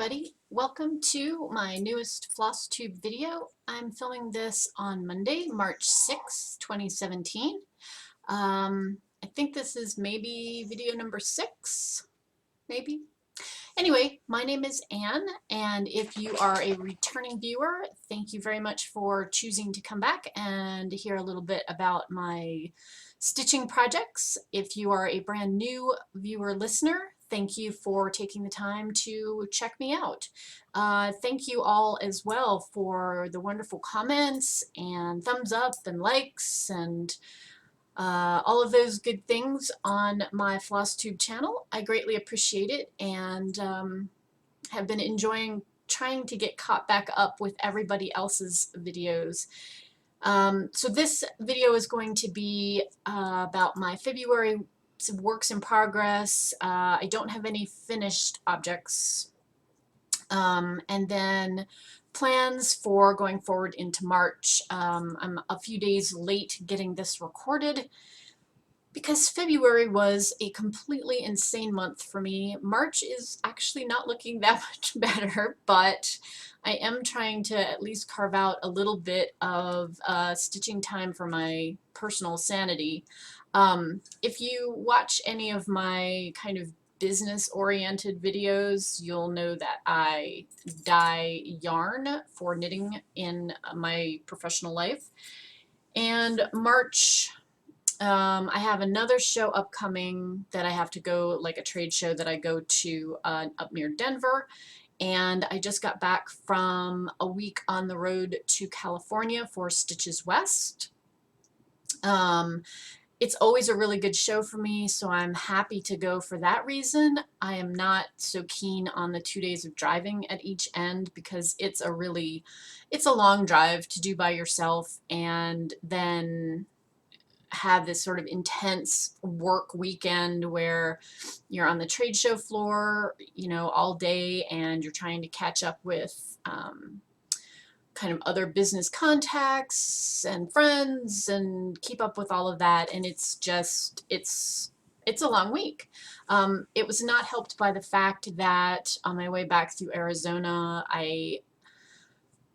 everybody. Welcome to my newest Flosstube video. I'm filming this on Monday, March 6, 2017. I think this is maybe video number 6, maybe. Anyway, my name is Anne, and if you are a returning viewer, thank you very much for choosing to come back and hear a little bit about my stitching projects. If you are a brand new viewer listener, thank you for taking the time to check me out. Thank you all as well for the wonderful comments and thumbs up and likes and all of those good things on my Flosstube channel. I greatly appreciate it and have been enjoying trying to get caught back up with everybody else's videos. So this video is going to be about my February works in progress. I don't have any finished objects. And then plans for going forward into March. I'm a few days late getting this recorded because February was a completely insane month for me. March is actually not looking that much better, but I am trying to at least carve out a little bit of stitching time for my personal sanity. If you watch any of my kind of business-oriented videos, you'll know that I dye yarn for knitting in my professional life. And March, I have another show upcoming that I have to go, like a trade show that I go to up near Denver. And I just got back from a week on the road to California for Stitches West. It's always a really good show for me, so I'm happy to go for that reason. I am not so keen on the 2 days of driving at each end because it's a long drive to do by yourself and then have this sort of intense work weekend where you're on the trade show floor, you know, all day, and you're trying to catch up with kind of other business contacts and friends and keep up with all of that, and it's a long week. It was not helped by the fact that on my way back through Arizona, I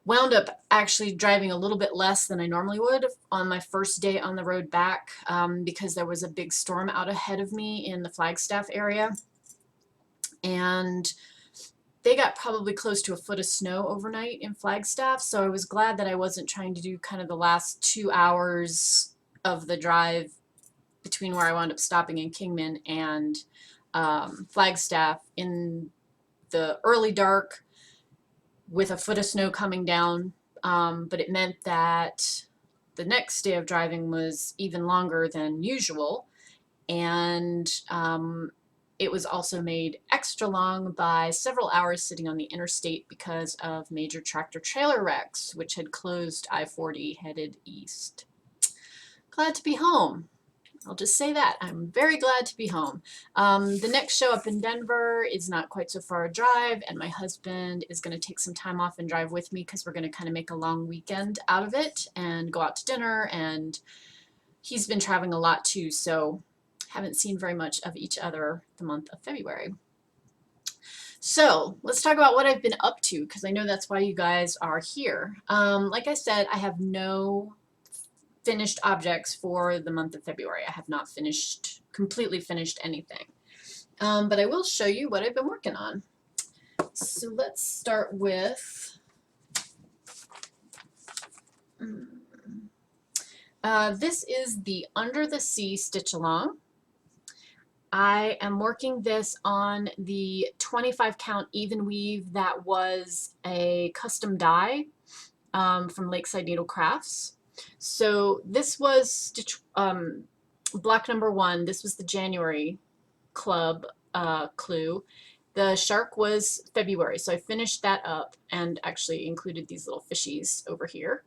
wound up actually driving a little bit less than I normally would on my first day on the road back because there was a big storm out ahead of me in the Flagstaff area, and they got probably close to a foot of snow overnight in Flagstaff, so I was glad that I wasn't trying to do kind of the last 2 hours of the drive between where I wound up stopping in Kingman and Flagstaff in the early dark with a foot of snow coming down, but it meant that the next day of driving was even longer than usual, and it was also made extra long by several hours sitting on the interstate because of major tractor-trailer wrecks, which had closed I-40 headed east. Glad to be home. I'll just say that. I'm very glad to be home. The next show up in Denver is not quite so far a drive, and my husband is going to take some time off and drive with me because we're going to kind of make a long weekend out of it and go out to dinner, and he's been traveling a lot too, so haven't seen very much of each other the month of February. So let's talk about what I've been up to, because I know that's why you guys are here. Like I said, I have no finished objects for the month of February. I have not completely finished anything. But I will show you what I've been working on. So let's start with this is the Under the Sea Stitch Along. I am working this on the 25 count even weave that was a custom die from Lakeside Needle Crafts. So this was stitch block number 1. This was the January club clue. The shark was February, so I finished that up and actually included these little fishies over here.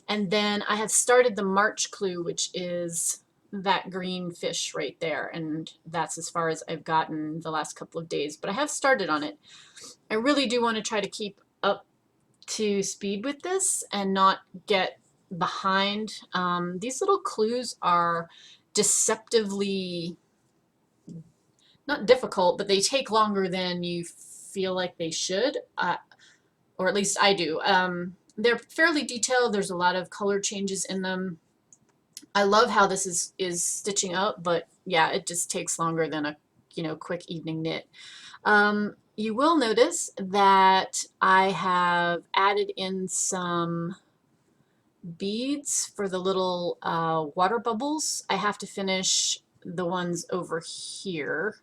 And then I have started the March clue, which is that green fish right there, and that's as far as I've gotten the last couple of days, but I have started on it. I really do want to try to keep up to speed with this and not get behind. These little clues are deceptively not difficult, but they take longer than you feel like they should, or at least I do. They're fairly detailed. There's a lot of color changes in them. I love how this is stitching up, but yeah, it just takes longer than a quick evening knit. You will notice that I have added in some beads for the little water bubbles. I have to finish the ones over here,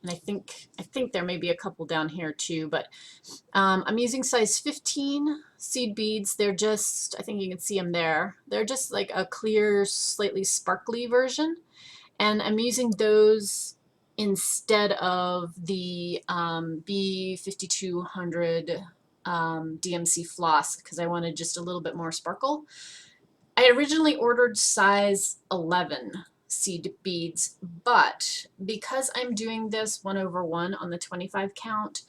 and I think there may be a couple down here too, but I'm using size 15 seed beads. They're just, I think you can see them there. They're just like a clear, slightly sparkly version, and I'm using those instead of the B5200 DMC floss because I wanted just a little bit more sparkle. I originally ordered size 11 seed beads, but because I'm doing this 1/1 on the 25 count,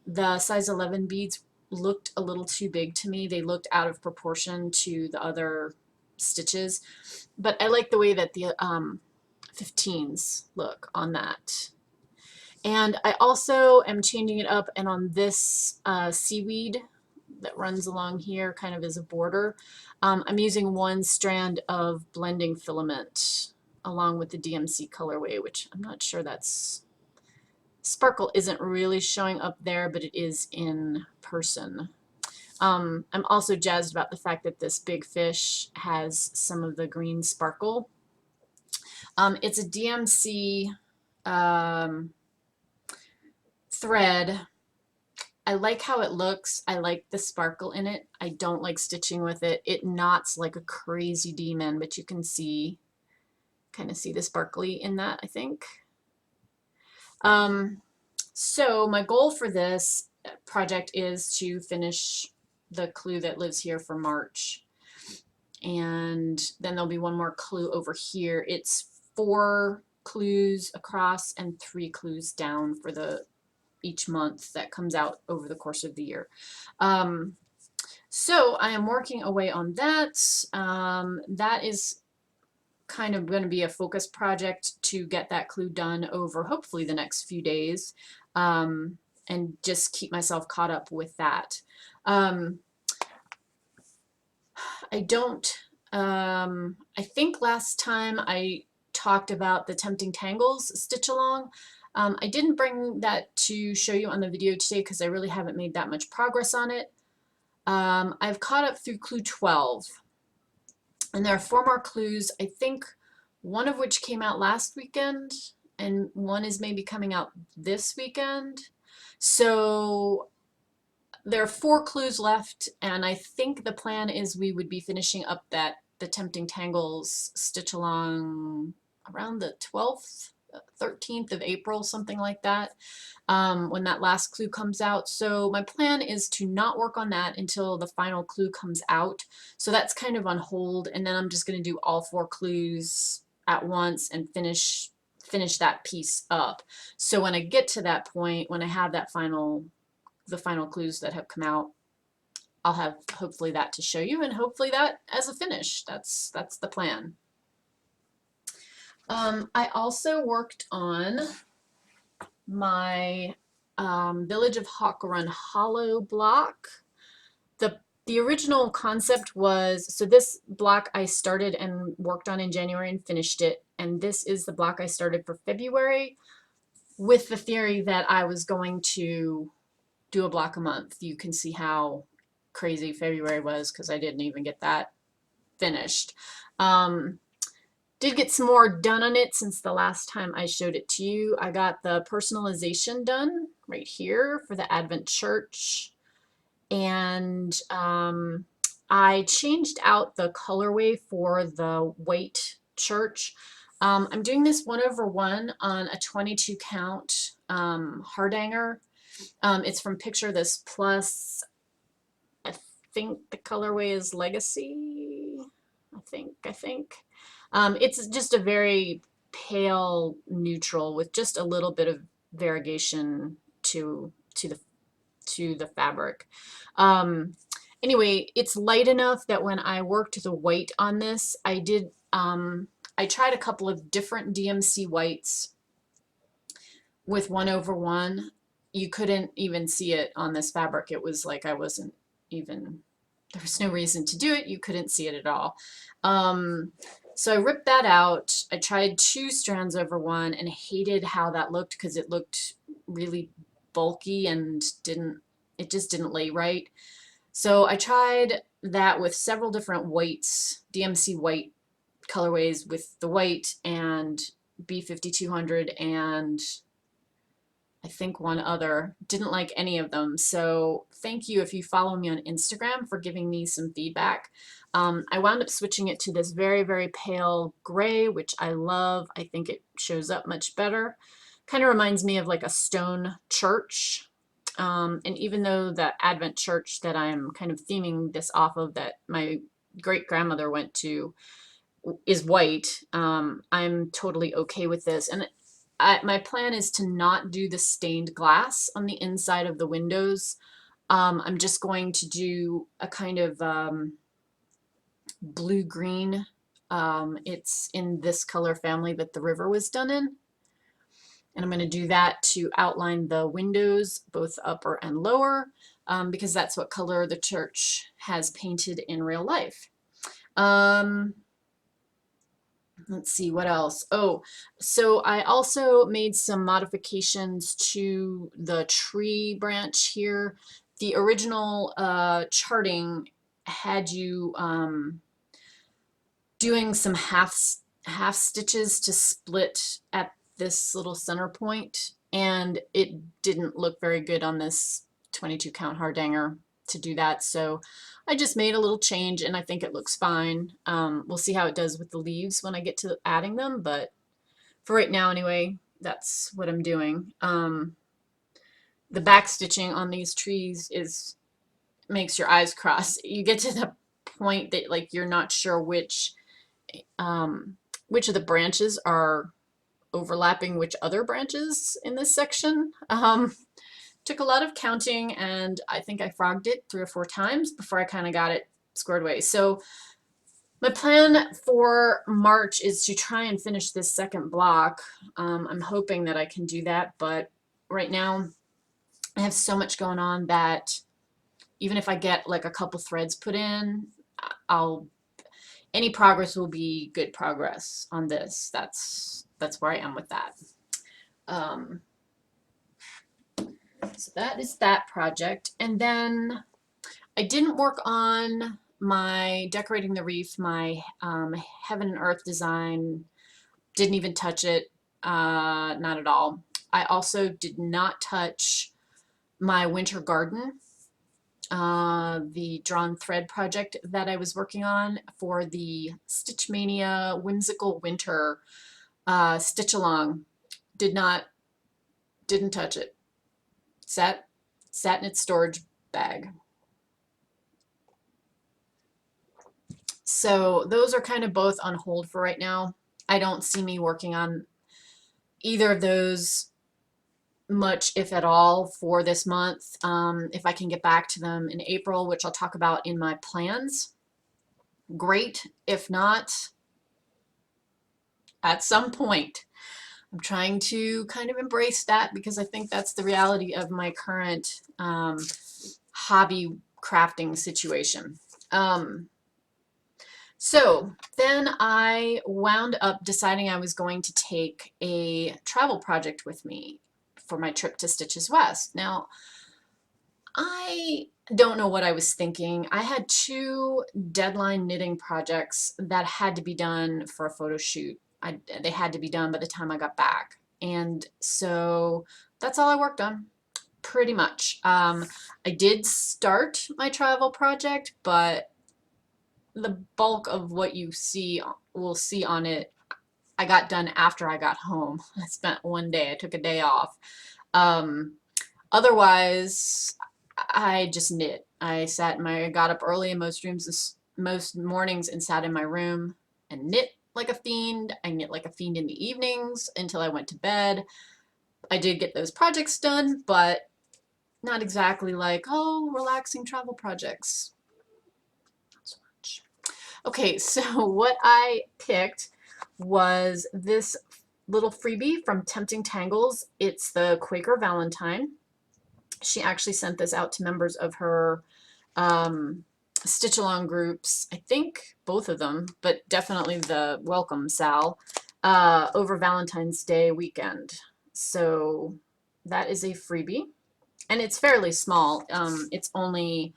the size 11 beads looked a little too big to me. They looked out of proportion to the other stitches, but I like the way that the 15s look on that. And I also am changing it up, and on this seaweed that runs along here kind of as a border, I'm using one strand of blending filament along with the DMC colorway, which I'm not sure that's, sparkle isn't really showing up there, but it is in person. I'm also jazzed about the fact that this big fish has some of the green sparkle. It's a DMC thread. I like how it looks. I like the sparkle in it. I don't like stitching with it. It knots like a crazy demon, but you can see, kind of see the sparkly in that, I think. So my goal for this project is to finish the clue that lives here for March. And then there'll be one more clue over here. It's 4 clues across and 3 clues down for the each month that comes out over the course of the year. So I am working away on that. That is kind of going to be a focus project to get that clue done over hopefully the next few days, and just keep myself caught up with that. I think last time I talked about the Tempting Tangles stitch along. I didn't bring that to show you on the video today because I really haven't made that much progress on it. I've caught up through clue 12, and there are 4 more clues, I think one of which came out last weekend and one is maybe coming out this weekend. So there are 4 clues left, and I think the plan is we would be finishing up the Tempting Tangles stitch along around the 12th, 13th of April, something like that, when that last clue comes out. So my plan is to not work on that until the final clue comes out. So that's kind of on hold, and then I'm just going to do all 4 clues at once and finish that piece up. So when I get to that point, when I have that the final clues that have come out, I'll have hopefully that to show you, and hopefully that as a finish. That's the plan. I also worked on my Village of Hawk Run Hollow block. The original concept was, so this block I started and worked on in January and finished it, and this is the block I started for February with the theory that I was going to do a block a month. You can see how crazy February was because I didn't even get that finished. Did get some more done on it since the last time I showed it to you. I got the personalization done right here for the Advent Church, and I changed out the colorway for the white church. I'm doing this 1/1 on a 22 count hardanger. It's from Picture This Plus. I think the colorway is Legacy. I think. It's just a very pale neutral with just a little bit of variegation to the fabric. Anyway, it's light enough that when I worked the white on this, I tried a couple of different DMC whites with 1/1, you couldn't even see it on this fabric. It was like I wasn't even, there was no reason to do it. You couldn't see it at all. So I ripped that out. I tried 2 strands over one and hated how that looked because it looked really bulky and it just didn't lay right. So I tried that with several different whites, DMC white colorways with the white and B5200 and I think one other. Didn't like any of them. So thank you if you follow me on Instagram for giving me some feedback. I wound up switching it to this very, very pale gray, which I love. I think it shows up much better. Kind of reminds me of like a stone church. And even though the Advent church that I'm kind of theming this off of that my great grandmother went to is white, I'm totally okay with this. And my plan is to not do the stained glass on the inside of the windows. I'm just going to do a kind of blue-green. It's in this color family that the river was done in. And I'm going to do that to outline the windows, both upper and lower, because that's what color the church has painted in real life. Let's see what else. Oh, so I also made some modifications to the tree branch here. The original charting had you doing some half stitches to split at this little center point, and it didn't look very good on this 22 count hardanger to do that. So I just made a little change and I think it looks fine. We'll see how it does with the leaves when I get to adding them, but for right now anyway, that's what I'm doing. The back stitching on these trees makes your eyes cross. You get to the point that like you're not sure which of the branches are overlapping which other branches in this section. Took a lot of counting, and I think I frogged it 3 or 4 times before I kind of got it squared away. So my plan for March is to try and finish this second block. I'm hoping that I can do that, but right now I have so much going on that even if I get like a couple threads put in, any progress will be good progress on this. That's where I am with that. So that is that project. And then I didn't work on my decorating the reef, my heaven and earth design. Didn't even touch it, not at all. I also did not touch my winter garden, the drawn thread project that I was working on for the Stitch Mania Whimsical Winter stitch along. Didn't touch it. Sat in its storage bag. So those are kind of both on hold for right now. I don't see me working on either of those much, if at all, for this month. If I can get back to them in April, which I'll talk about in my plans, great. If not, at some point. I'm trying to kind of embrace that because I think that's the reality of my current hobby crafting situation. So then I wound up deciding I was going to take a travel project with me for my trip to Stitches West. Now, I don't know what I was thinking. I had 2 deadline knitting projects that had to be done for a photo shoot. They had to be done by the time I got back. And so that's all I worked on, pretty much. I did start my travel project, but the bulk of what you will see on it, I got done after I got home. I spent one day, I took a day off. Otherwise, I just knit. I got up early in most mornings and sat in my room and knit like a fiend. I knit like a fiend in the evenings until I went to bed. I did get those projects done, but not exactly like, oh, relaxing travel projects. Not so much. Okay, so what I picked was this little freebie from Tempting Tangles. It's the Quaker Valentine. She actually sent this out to members of her stitch along groups, I think both of them, but definitely the Welcome Sal, over Valentine's Day weekend. So that is a freebie, and it's fairly small. It's only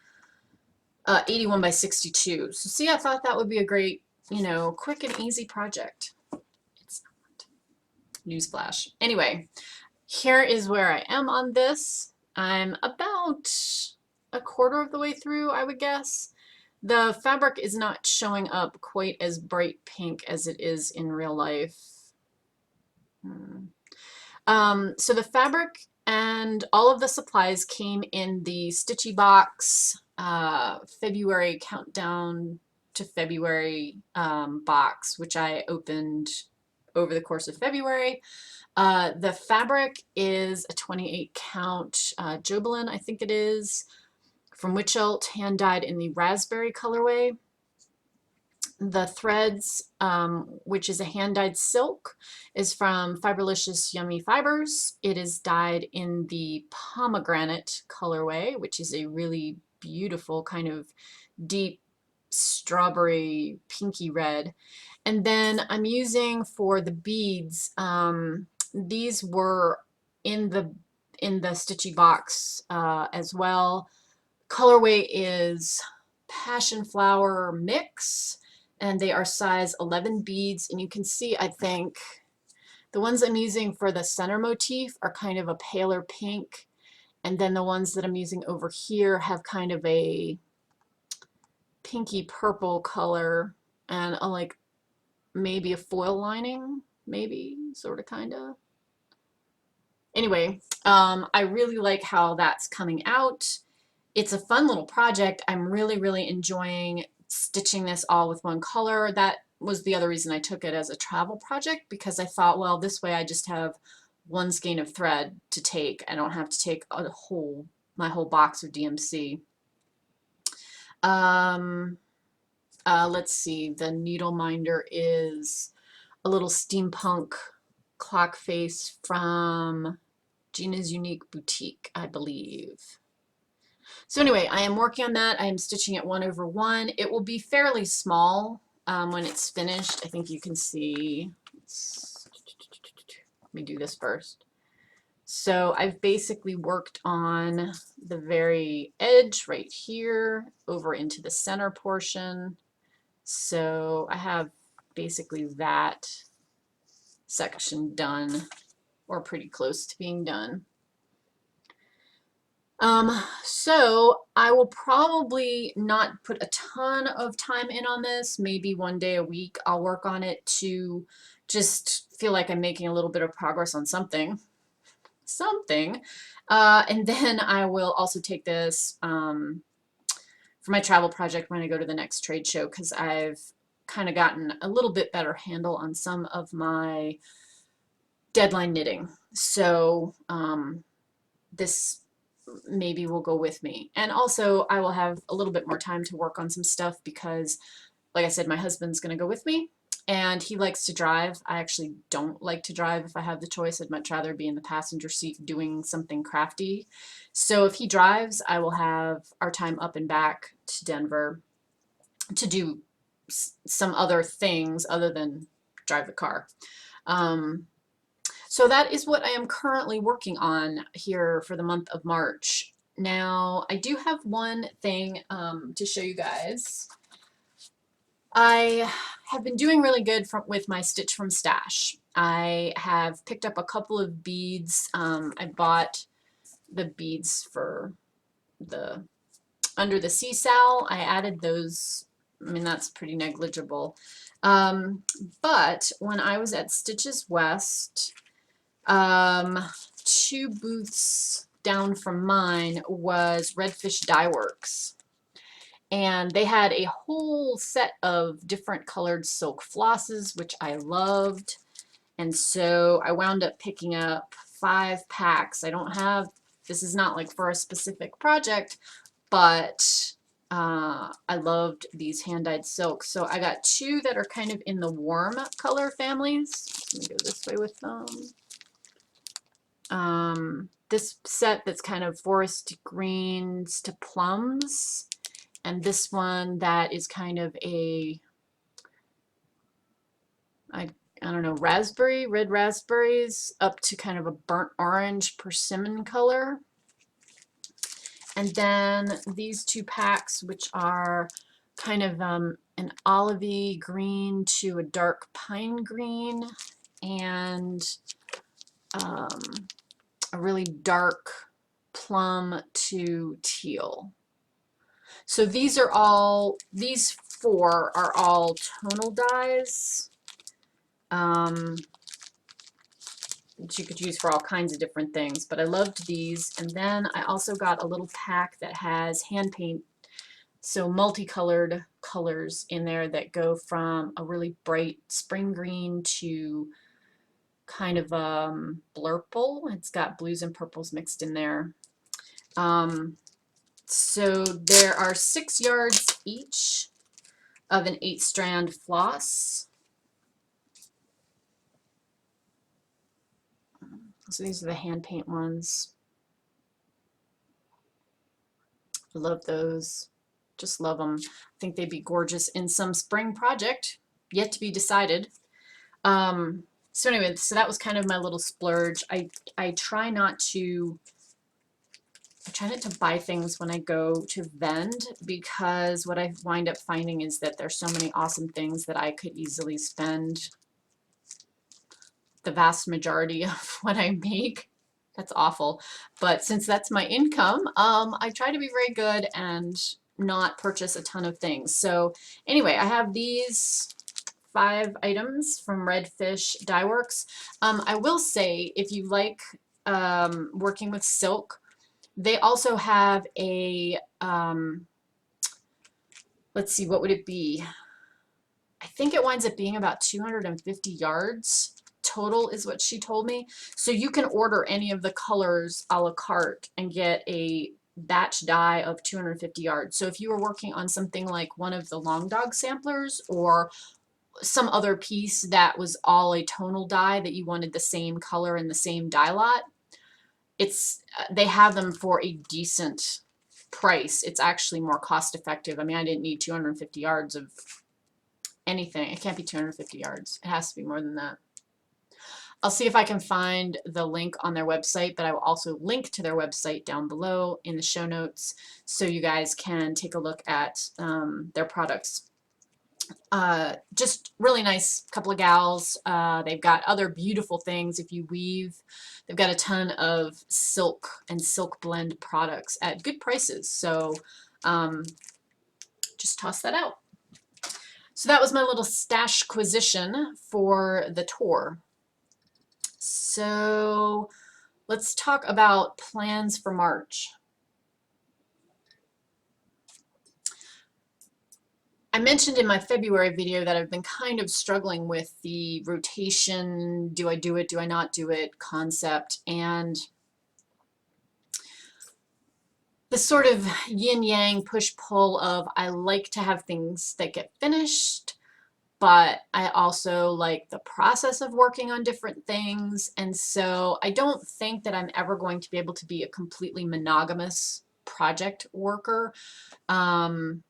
81 by 62. So see, I thought that would be a great, you know, quick and easy project. It's not. Newsflash. Anyway, here is where I am on this. I'm about a quarter of the way through, I would guess. The fabric is not showing up quite as bright pink as it is in real life. So the fabric and all of the supplies came in the Stitchy Box February Countdown to February box, which I opened over the course of February. The fabric is a 28 count Jobelin, I think it is, from Witchelt, hand dyed in the raspberry colorway. The threads, which is a hand-dyed silk, is from Fiberlicious Yummy Fibers. It is dyed in the pomegranate colorway, which is a really beautiful kind of deep strawberry pinky red. And then I'm using for the beads, these were in the Stitchy Box as well. Colorway is Passion Flower Mix, and they are size 11 beads, and you can see, I think, the ones I'm using for the center motif are kind of a paler pink, and then the ones that I'm using over here have kind of a pinky purple color and a, like, maybe a foil lining, maybe, sort of, kind of. Anyway, I really like how that's coming out. It's a fun little project. I'm really, really enjoying stitching this all with one color. That was the other reason I took it as a travel project, because I thought, well, this way I just have one skein of thread to take. I don't have to take my whole box of DMC. Let's see, the needle minder is a little steampunk clock face from Gina's Unique Boutique, I believe. So anyway, I am working on that. I am stitching it 1/1. It will be fairly small when it's finished. I think you can see. Let me do this first. So I've basically worked on the very edge right here over into the center portion. So I have basically that section done, or pretty close to being done. So I will probably not put a ton of time in on this. Maybe one day a week I'll work on it to just feel like I'm making a little bit of progress on something. And then I will also take this for my travel project when I go to the next trade show, because I've kind of gotten a little bit better handle on some of my deadline knitting. So this maybe will go with me. And also I will have a little bit more time to work on some stuff because, like I said, my husband's going to go with me and he likes to drive. I actually don't like to drive if I have the choice. I'd much rather be in the passenger seat doing something crafty. So if he drives, I will have our time up and back to Denver to do some other things other than drive the car. So that is what I am currently working on here for the month of March. Now, I do have one thing to show you guys. I have been doing really good with my Stitch from Stash. I have picked up a couple of beads. I bought the beads for the Under the Sea Sal. I added those. I mean, that's pretty negligible. But when I was at Stitches West, 2 booths down from mine was Redfish Dye Works, and they had a whole set of different colored silk flosses, which I loved, and so I wound up picking up 5 packs. I don't have, this is not like for a specific project, but I loved these hand-dyed silks. So I got 2 that are kind of in the warm color families. Let me go this way with them. this set that's kind of forest greens to plums, and this one that is kind of a, I don't know, raspberry, red raspberries up to kind of a burnt orange persimmon color. And then these two packs, which are kind of an olivey green to a dark pine green, and a really dark plum to teal. So these are all, these four are all tonal dyes that you could use for all kinds of different things, but I loved these. And then I also got a little pack that has hand paint, so multicolored colors in there that go from a really bright spring green to kind of blurple. It's got blues and purples mixed in there. So there are 6 yards each of an 8-strand floss. So these are the hand paint ones. I love those. Just love them. I think they'd be gorgeous in some spring project, yet to be decided. So anyway, so that was kind of my little splurge. I try not to buy things when I go to vend, because what I wind up finding is that there's so many awesome things that I could easily spend the vast majority of what I make. That's awful. But since that's my income, I try to be very good and not purchase a ton of things. So anyway, I have these 5 items from Redfish Dye Works. I will say, if you like working with silk, they also have a, let's see, what would it be? I think it winds up being about 250 yards total is what she told me. So you can order any of the colors a la carte and get a batch dye of 250 yards. So if you were working on something like one of the Long Dog samplers or some other piece that was all a tonal dye that you wanted the same color and the same dye lot, they have them for a decent price. It's actually more cost effective. I mean, I didn't need 250 yards of anything. It can't be 250 yards. It has to be more than that. I'll see if I can find the link on their website, but I will also link to their website down below in the show notes so you guys can take a look at their products. Just really nice couple of gals. They've got other beautiful things if you weave. They've got a ton of silk and silk blend products at good prices. So just toss that out. So that was my little stashquisition for the tour. So let's talk about plans for March. I mentioned in my February video that I've been kind of struggling with the rotation, do I do it, do I not do it concept, and the sort of yin-yang push-pull of I like to have things that get finished, but I also like the process of working on different things, and so I don't think that I'm ever going to be able to be a completely monogamous project worker. And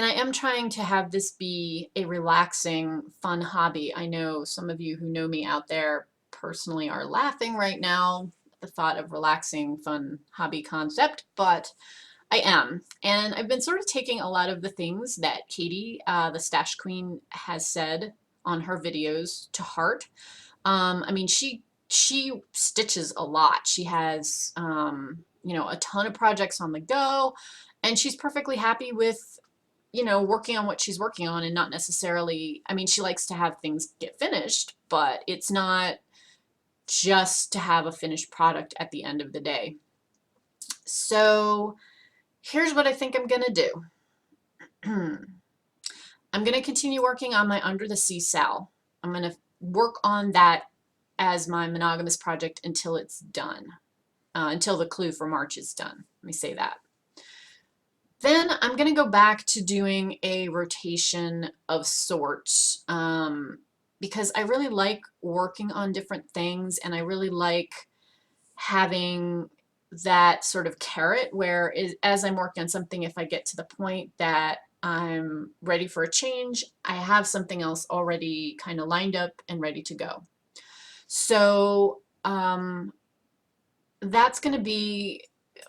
I am trying to have this be a relaxing, fun hobby. I know some of you who know me out there personally are laughing right now at the thought of relaxing, fun hobby concept, but I am. And I've been sort of taking a lot of the things that Katie, the Stash Queen, has said on her videos to heart. I mean, she stitches a lot. She has, you know, a ton of projects on the go, and she's perfectly happy with, you know, working on what she's working on and not necessarily, I mean, she likes to have things get finished, but it's not just to have a finished product at the end of the day. So here's what I think I'm gonna do. I'm gonna continue working on my Under the Sea Sal. I'm gonna work on that as my monogamous project until it's done, until the clue for March is done. Let me say that. Then I'm going to go back to doing a rotation of sorts because I really like working on different things, and I really like having that sort of carrot where as I'm working on something, if I get to the point that I'm ready for a change, I have something else already kind of lined up and ready to go. So that's going to be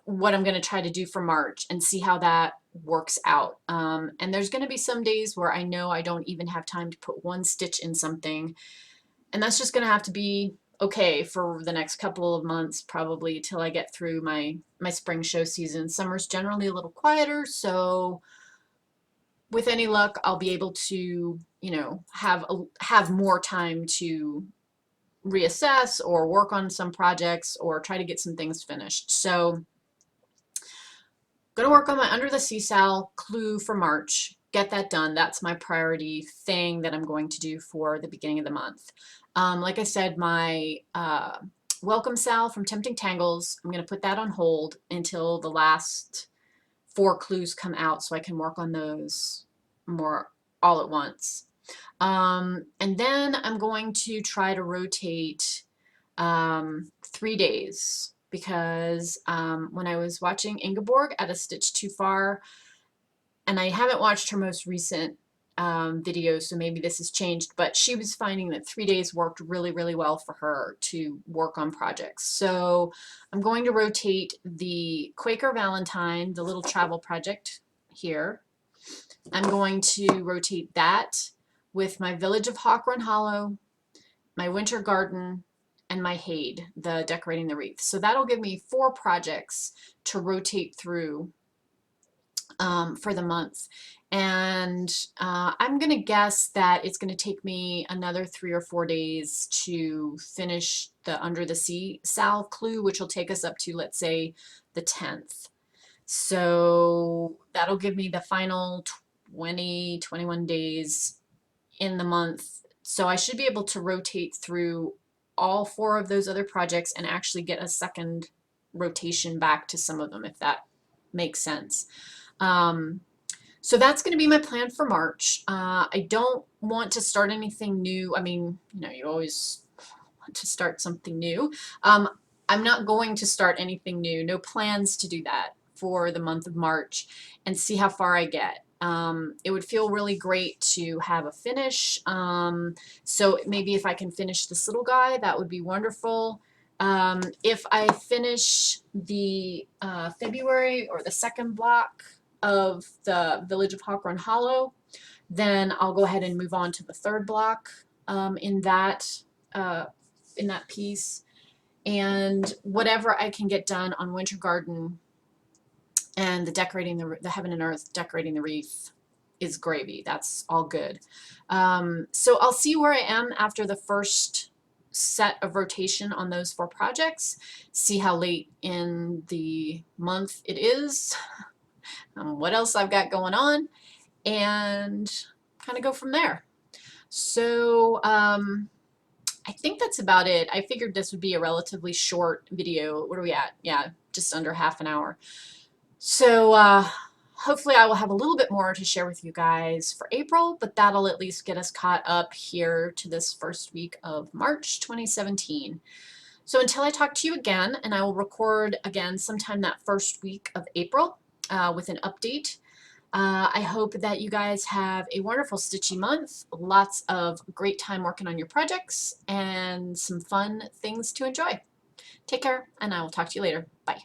what I'm going to try to do for March and see how that works out. And there's going to be some days where I know I don't even have time to put one stitch in something, and that's just going to have to be okay for the next couple of months, probably till I get through my spring show season. Summer's generally a little quieter, so with any luck, I'll be able to, you know, have more time to reassess or work on some projects or try to get some things finished. So going to work on my Under the Sea Sal clue for March. Get that done. That's my priority thing that I'm going to do for the beginning of the month. Like I said, my Welcome Sal from Tempting Tangles, I'm going to put that on hold until the last 4 clues come out so I can work on those more all at once. And then I'm going to try to rotate 3 days because when I was watching Ingeborg at A Stitch Too Far, and I haven't watched her most recent videos, so maybe this has changed, but she was finding that 3 days worked really, really well for her to work on projects. So I'm going to rotate the Quaker Valentine, the little travel project here. I'm going to rotate that with my Village of Hawk Run Hollow, my Winter Garden, and my Hade, the Decorating the Wreath. So that'll give me 4 projects to rotate through for the month. And I'm going to guess that it's going to take me another 3 or 4 days to finish the Under the Sea Sal clue, which will take us up to, let's say, the 10th. So that'll give me the final 20, 21 days in the month. So I should be able to rotate through all 4 of those other projects and actually get a second rotation back to some of them, if that makes sense. So that's going to be my plan for March. I don't want to start anything new. I mean, you know, you always want to start something new. I'm not going to start anything new. No plans to do that for the month of March and see how far I get. It would feel really great to have a finish. So maybe if I can finish this little guy, that would be wonderful. If I finish the February or the second block of the Village of Hawk Run Hollow, then I'll go ahead and move on to the third block in that piece. And whatever I can get done on Winter Garden and the Heaven and Earth Decorating the Wreath is gravy. That's all good. So I'll see where I am after the first set of rotation on those 4 projects, see how late in the month it is, what else I've got going on, and kind of go from there. So I think that's about it. I figured this would be a relatively short video. What are we at? Yeah, just under half an hour. So hopefully I will have a little bit more to share with you guys for April, but that'll at least get us caught up here to this first week of March 2017. So until I talk to you again, and I will record again sometime that first week of April with an update. I hope that you guys have a wonderful stitchy month, lots of great time working on your projects, and some fun things to enjoy. Take care, and I will talk to you later. Bye.